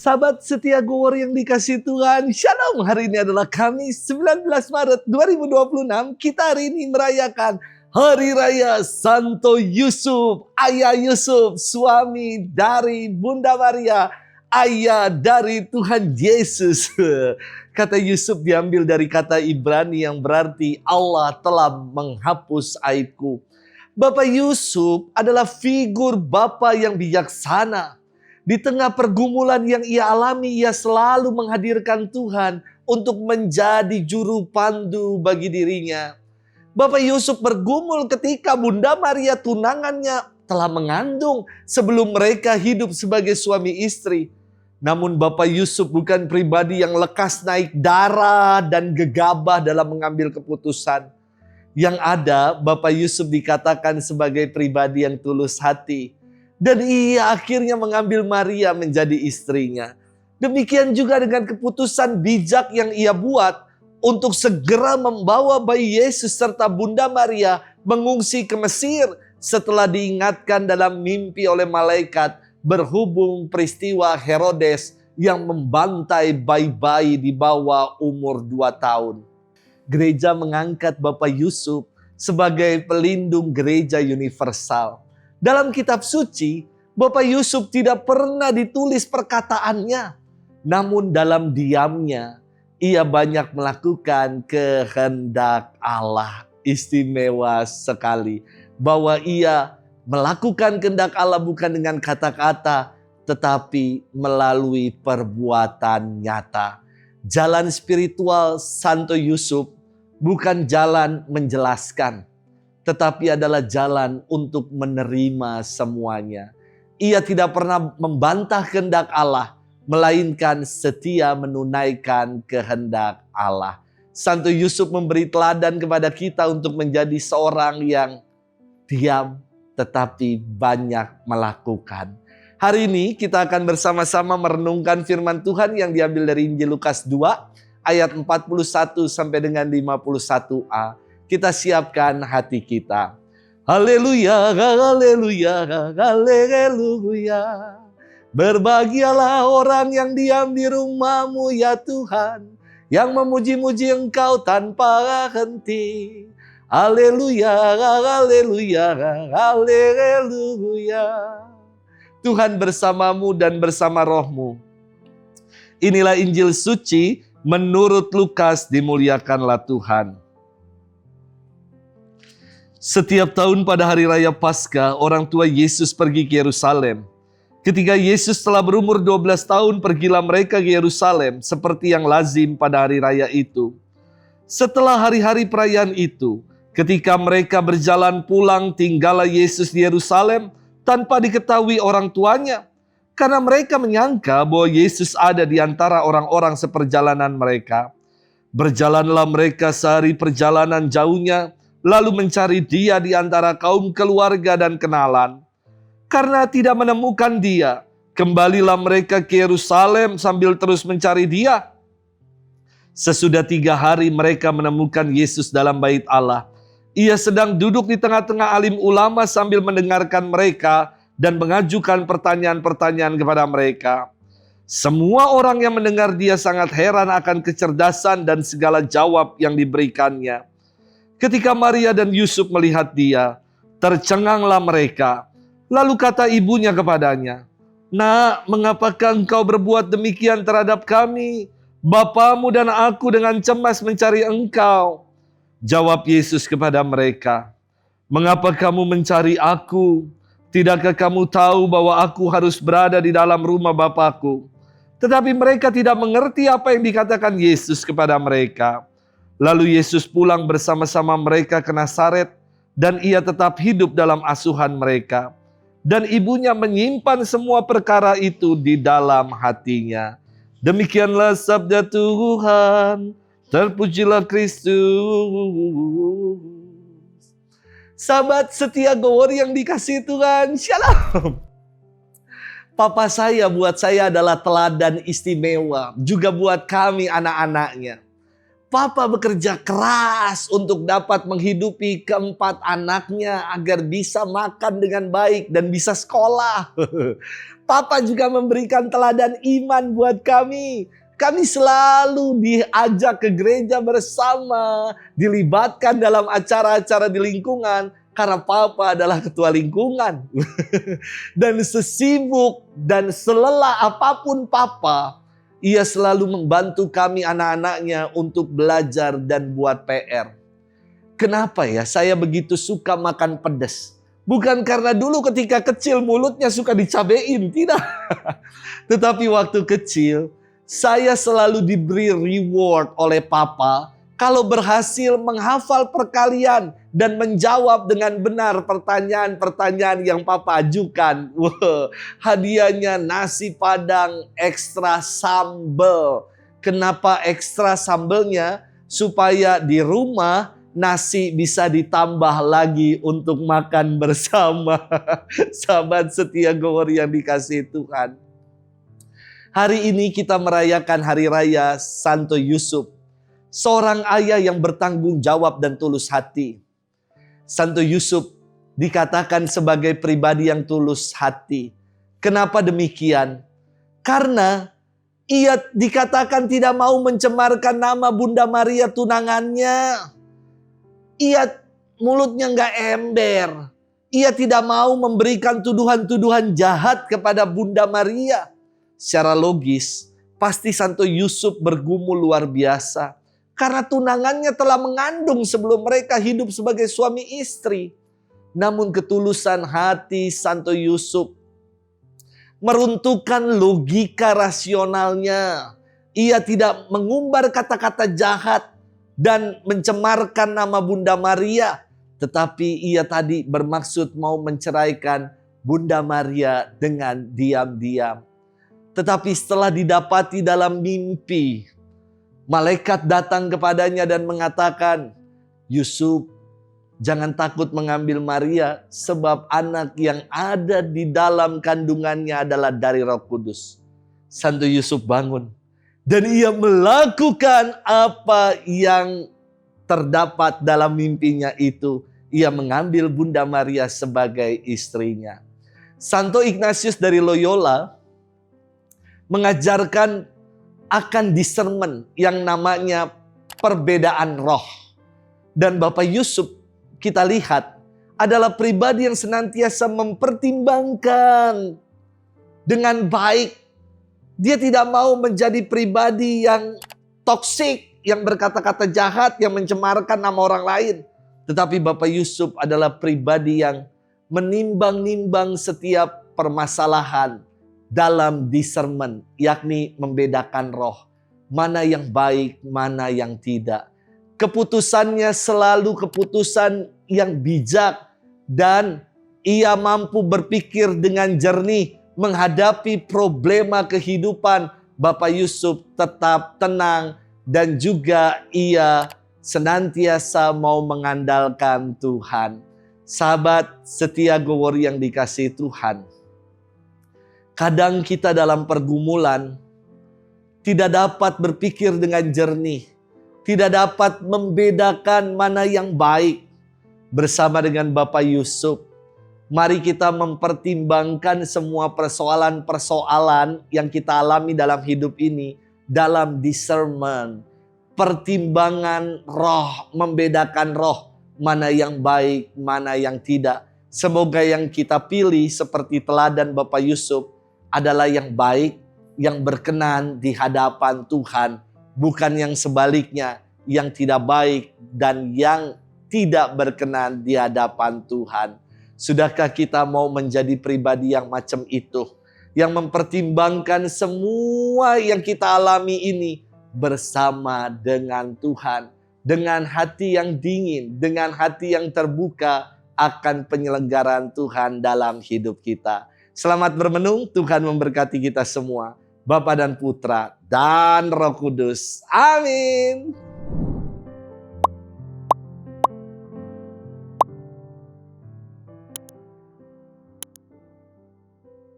Sahabat setia Gowor yang dikasih Tuhan, Shalom. Hari ini adalah Kamis 19 Maret 2026. Kita hari ini merayakan Hari Raya Santo Yusuf, Ayah Yusuf, suami dari Bunda Maria, ayah dari Tuhan Yesus. Kata Yusuf diambil dari kata Ibrani yang berarti Allah telah menghapus aibku. Bapak Yusuf adalah figur bapa yang bijaksana. Di tengah pergumulan yang ia alami, ia selalu menghadirkan Tuhan untuk menjadi juru pandu bagi dirinya. Bapak Yusuf bergumul ketika Bunda Maria tunangannya telah mengandung sebelum mereka hidup sebagai suami istri. Namun Bapak Yusuf bukan pribadi yang lekas naik darah dan gegabah dalam mengambil keputusan. Yang ada, Bapak Yusuf dikatakan sebagai pribadi yang tulus hati. Dan ia akhirnya mengambil Maria menjadi istrinya. Demikian juga dengan keputusan bijak yang ia buat untuk segera membawa bayi Yesus serta Bunda Maria mengungsi ke Mesir setelah diingatkan dalam mimpi oleh malaikat berhubung peristiwa Herodes yang membantai bayi-bayi di bawah umur 2 tahun. Gereja mengangkat Bapak Yusuf sebagai pelindung gereja universal. Dalam kitab suci, Bapak Yusuf tidak pernah ditulis perkataannya. Namun dalam diamnya, ia banyak melakukan kehendak Allah. Istimewa sekali. Bahwa ia melakukan kehendak Allah bukan dengan kata-kata, tetapi melalui perbuatan nyata. Jalan spiritual Santo Yusuf bukan jalan menjelaskan, tetapi adalah jalan untuk menerima semuanya. Ia tidak pernah membantah kehendak Allah, melainkan setia menunaikan kehendak Allah. Santo Yusuf memberi teladan kepada kita untuk menjadi seorang yang diam tetapi banyak melakukan. Hari ini kita akan bersama-sama merenungkan firman Tuhan yang diambil dari Injil Lukas 2 ayat 41 sampai dengan 51a. Kita siapkan hati kita. Haleluya, haleluya, haleluya. Berbahagialah orang yang diam di rumah-Mu ya Tuhan, yang memuji-muji Engkau tanpa henti. Haleluya, haleluya, haleluya. Tuhan bersamamu dan bersama rohmu. Inilah Injil suci menurut Lukas, dimuliakanlah Tuhan. Setiap tahun pada hari raya Paskah, orang tua Yesus pergi ke Yerusalem. Ketika Yesus telah berumur 12 tahun, pergilah mereka ke Yerusalem seperti yang lazim pada hari raya itu. Setelah hari-hari perayaan itu, ketika mereka berjalan pulang, tinggallah Yesus di Yerusalem tanpa diketahui orang tuanya. Karena mereka menyangka bahwa Yesus ada di antara orang-orang seperjalanan mereka. Berjalanlah mereka sehari perjalanan jauhnya, lalu mencari dia di antara kaum keluarga dan kenalan. Karena tidak menemukan dia, kembalilah mereka ke Yerusalem sambil terus mencari dia. Sesudah 3 hari mereka menemukan Yesus dalam bait Allah. Ia sedang duduk di tengah-tengah alim ulama sambil mendengarkan mereka dan mengajukan pertanyaan-pertanyaan kepada mereka. Semua orang yang mendengar dia sangat heran akan kecerdasan dan segala jawab yang diberikannya. Ketika Maria dan Yusuf melihat dia, tercenganglah mereka. Lalu kata ibunya kepadanya, "Nak, mengapakah engkau berbuat demikian terhadap kami? Bapamu dan aku dengan cemas mencari engkau." Jawab Yesus kepada mereka, "Mengapa kamu mencari aku? Tidakkah kamu tahu bahwa aku harus berada di dalam rumah Bapakku?" Tetapi mereka tidak mengerti apa yang dikatakan Yesus kepada mereka. Lalu Yesus pulang bersama-sama mereka ke Nazaret, dan ia tetap hidup dalam asuhan mereka. Dan ibunya menyimpan semua perkara itu di dalam hatinya. Demikianlah sabda Tuhan. Terpujilah Kristus. Sahabat setia Gowor yang dikasihi Tuhan, Shalom. Papa saya buat saya adalah teladan istimewa, juga buat kami anak-anaknya. Papa bekerja keras untuk dapat menghidupi 4 anaknya agar bisa makan dengan baik dan bisa sekolah. Papa juga memberikan teladan iman buat kami. Kami selalu diajak ke gereja bersama, dilibatkan dalam acara-acara di lingkungan, karena Papa adalah ketua lingkungan. Dan sesibuk dan selelah apapun Papa, ia selalu membantu kami anak-anaknya untuk belajar dan buat PR. Kenapa ya saya begitu suka makan pedas? Bukan karena dulu ketika kecil mulutnya suka dicabein, tidak. Tetapi waktu kecil, saya selalu diberi reward oleh Papa kalau berhasil menghafal perkalian dan menjawab dengan benar pertanyaan-pertanyaan yang Papa ajukan. Wah, hadiahnya nasi padang ekstra sambal. Kenapa ekstra sambelnya? Supaya di rumah nasi bisa ditambah lagi untuk makan bersama. Sahabat setia Gowor yang dikasihi Tuhan. Hari ini kita merayakan Hari Raya Santo Yusuf. Seorang ayah yang bertanggung jawab dan tulus hati. Santo Yusuf dikatakan sebagai pribadi yang tulus hati. Kenapa demikian? Karena ia dikatakan tidak mau mencemarkan nama Bunda Maria tunangannya. Ia mulutnya nggak ember. Ia tidak mau memberikan tuduhan-tuduhan jahat kepada Bunda Maria. Secara logis, pasti Santo Yusuf bergumul luar biasa. Karena tunangannya telah mengandung sebelum mereka hidup sebagai suami istri. Namun ketulusan hati Santo Yusuf meruntuhkan logika rasionalnya. Ia tidak mengumbar kata-kata jahat dan mencemarkan nama Bunda Maria. Tetapi ia tadi bermaksud mau menceraikan Bunda Maria dengan diam-diam. Tetapi setelah didapati dalam mimpi, malaikat datang kepadanya dan mengatakan, Yusuf, jangan takut mengambil Maria, sebab anak yang ada di dalam kandungannya adalah dari Roh Kudus. Santo Yusuf bangun. Dan ia melakukan apa yang terdapat dalam mimpinya itu. Ia mengambil Bunda Maria sebagai istrinya. Santo Ignatius dari Loyola mengajarkan akan discernment yang namanya perbedaan roh. Dan Bapak Yusuf kita lihat adalah pribadi yang senantiasa mempertimbangkan dengan baik. Dia tidak mau menjadi pribadi yang toksik, yang berkata-kata jahat, yang mencemarkan nama orang lain. Tetapi Bapak Yusuf adalah pribadi yang menimbang-nimbang setiap permasalahan dalam discernment, yakni membedakan roh. Mana yang baik, mana yang tidak. Keputusannya selalu keputusan yang bijak dan ia mampu berpikir dengan jernih. Menghadapi problema kehidupan, Bapak Yusuf tetap tenang dan juga ia senantiasa mau mengandalkan Tuhan. Sahabat setia Gowor yang dikasihi Tuhan, kadang kita dalam pergumulan tidak dapat berpikir dengan jernih, tidak dapat membedakan mana yang baik. Bersama dengan Bapak Yusuf, mari kita mempertimbangkan semua persoalan-persoalan yang kita alami dalam hidup ini dalam discernment. Pertimbangan roh, membedakan roh, mana yang baik, mana yang tidak. Semoga yang kita pilih seperti teladan Bapak Yusuf adalah yang baik, yang berkenan di hadapan Tuhan. Bukan yang sebaliknya, yang tidak baik dan yang tidak berkenan di hadapan Tuhan. Sudahkah kita mau menjadi pribadi yang macam itu? Yang mempertimbangkan semua yang kita alami ini bersama dengan Tuhan. Dengan hati yang dingin, dengan hati yang terbuka akan penyelenggaraan Tuhan dalam hidup kita. Selamat bermenung, Tuhan memberkati kita semua. Bapa dan Putra dan Roh Kudus. Amin.